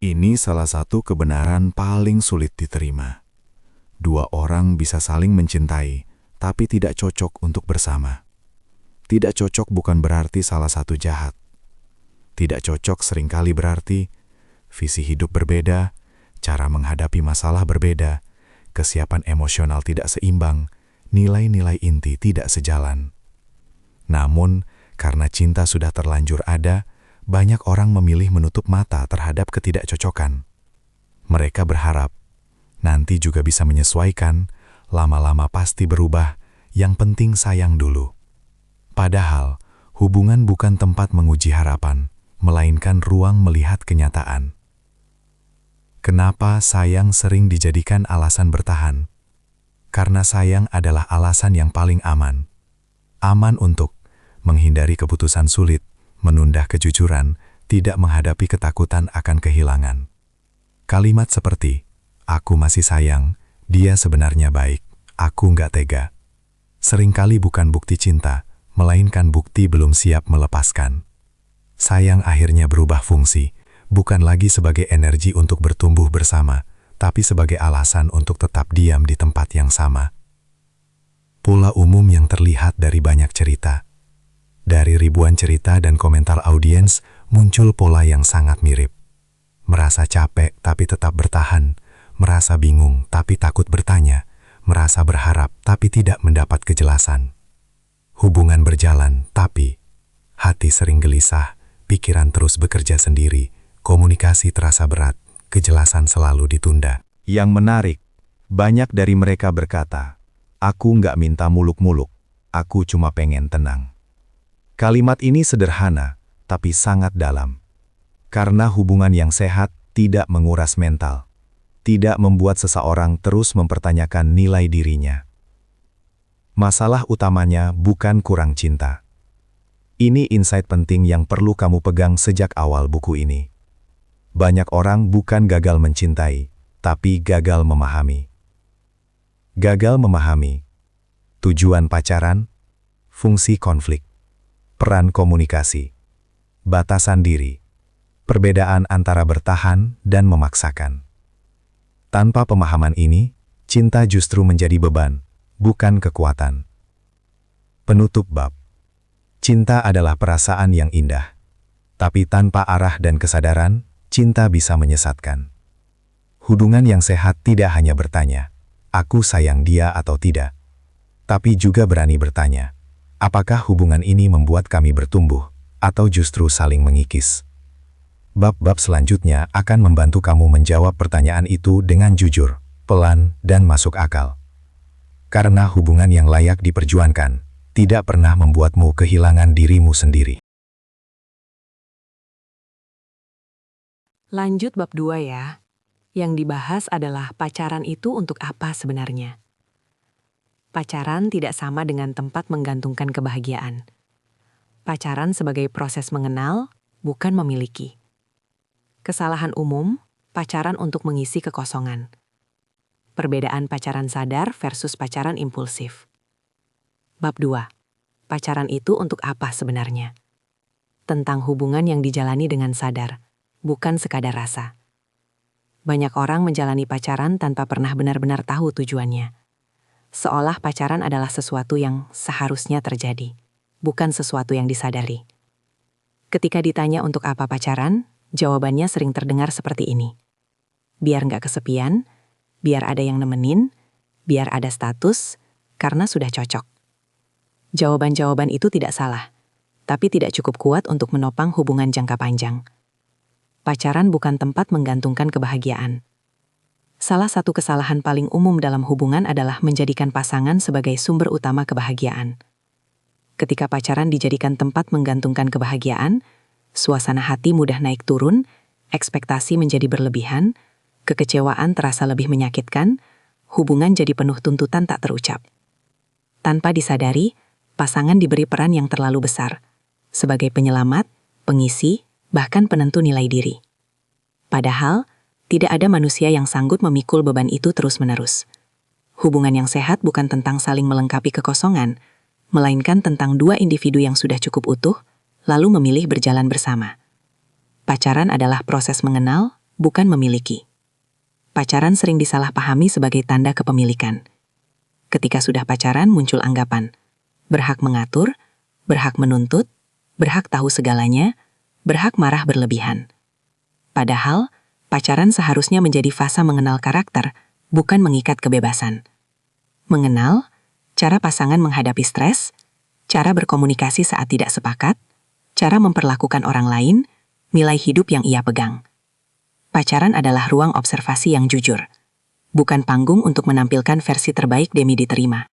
Ini salah satu kebenaran paling sulit diterima. Dua orang bisa saling mencintai, tapi tidak cocok untuk bersama. Tidak cocok bukan berarti salah satu jahat. Tidak cocok seringkali berarti visi hidup berbeda, cara menghadapi masalah berbeda, kesiapan emosional tidak seimbang, nilai-nilai inti tidak sejalan. Namun, karena cinta sudah terlanjur ada, banyak orang memilih menutup mata terhadap ketidakcocokan. Mereka berharap, nanti juga bisa menyesuaikan, lama-lama pasti berubah, yang penting sayang dulu. Padahal, hubungan bukan tempat menguji harapan, melainkan ruang melihat kenyataan. Kenapa sayang sering dijadikan alasan bertahan? Karena sayang adalah alasan yang paling aman. Aman untuk menghindari keputusan sulit, menunda kejujuran, tidak menghadapi ketakutan akan kehilangan. Kalimat seperti, aku masih sayang, dia sebenarnya baik, aku nggak tega. Seringkali bukan bukti cinta, melainkan bukti belum siap melepaskan. Sayang akhirnya berubah fungsi, bukan lagi sebagai energi untuk bertumbuh bersama, tapi sebagai alasan untuk tetap diam di tempat yang sama. Pola umum yang terlihat dari banyak cerita. Dari ribuan cerita dan komentar audiens, muncul pola yang sangat mirip. Merasa capek tapi tetap bertahan, merasa bingung tapi takut bertanya, merasa berharap tapi tidak mendapat kejelasan. Hubungan berjalan tapi hati sering gelisah, pikiran terus bekerja sendiri, komunikasi terasa berat, kejelasan selalu ditunda. Yang menarik, banyak dari mereka berkata, aku nggak minta muluk-muluk, aku cuma pengen tenang. Kalimat ini sederhana, tapi sangat dalam. Karena hubungan yang sehat tidak menguras mental, tidak membuat seseorang terus mempertanyakan nilai dirinya. Masalah utamanya bukan kurang cinta. Ini insight penting yang perlu kamu pegang sejak awal buku ini. Banyak orang bukan gagal mencintai, tapi gagal memahami. Gagal memahami tujuan pacaran, fungsi konflik, peran komunikasi, batasan diri, perbedaan antara bertahan dan memaksakan. Tanpa pemahaman ini, cinta justru menjadi beban, bukan kekuatan. Penutup bab. Cinta adalah perasaan yang indah. Tapi tanpa arah dan kesadaran, cinta bisa menyesatkan. Hubungan yang sehat tidak hanya bertanya, aku sayang dia atau tidak, tapi juga berani bertanya, apakah hubungan ini membuat kami bertumbuh, atau justru saling mengikis? Bab-bab selanjutnya akan membantu kamu menjawab pertanyaan itu dengan jujur, pelan, dan masuk akal. Karena hubungan yang layak diperjuangkan, tidak pernah membuatmu kehilangan dirimu sendiri. Lanjut bab 2 ya. Yang dibahas adalah pacaran itu untuk apa sebenarnya. Pacaran tidak sama dengan tempat menggantungkan kebahagiaan. Pacaran sebagai proses mengenal, bukan memiliki. Kesalahan umum, pacaran untuk mengisi kekosongan. Perbedaan pacaran sadar versus pacaran impulsif. Bab 2. Pacaran itu untuk apa sebenarnya? Tentang hubungan yang dijalani dengan sadar, bukan sekadar rasa. Banyak orang menjalani pacaran tanpa pernah benar-benar tahu tujuannya. Seolah pacaran adalah sesuatu yang seharusnya terjadi, bukan sesuatu yang disadari. Ketika ditanya untuk apa pacaran, jawabannya sering terdengar seperti ini. Biar nggak kesepian, biar ada yang nemenin, biar ada status, karena sudah cocok. Jawaban-jawaban itu tidak salah, tapi tidak cukup kuat untuk menopang hubungan jangka panjang. Pacaran bukan tempat menggantungkan kebahagiaan. Salah satu kesalahan paling umum dalam hubungan adalah menjadikan pasangan sebagai sumber utama kebahagiaan. Ketika pacaran dijadikan tempat menggantungkan kebahagiaan, suasana hati mudah naik turun, ekspektasi menjadi berlebihan, kekecewaan terasa lebih menyakitkan, hubungan jadi penuh tuntutan tak terucap. Tanpa disadari, pasangan diberi peran yang terlalu besar, sebagai penyelamat, pengisi, bahkan penentu nilai diri. Padahal, tidak ada manusia yang sanggup memikul beban itu terus-menerus. Hubungan yang sehat bukan tentang saling melengkapi kekosongan, melainkan tentang dua individu yang sudah cukup utuh, lalu memilih berjalan bersama. Pacaran adalah proses mengenal, bukan memiliki. Pacaran sering disalahpahami sebagai tanda kepemilikan. Ketika sudah pacaran muncul anggapan, berhak mengatur, berhak menuntut, berhak tahu segalanya, berhak marah berlebihan. Padahal, pacaran seharusnya menjadi fase mengenal karakter, bukan mengikat kebebasan. Mengenal, cara pasangan menghadapi stres, cara berkomunikasi saat tidak sepakat, cara memperlakukan orang lain, nilai hidup yang ia pegang. Pacaran adalah ruang observasi yang jujur, bukan panggung untuk menampilkan versi terbaik demi diterima.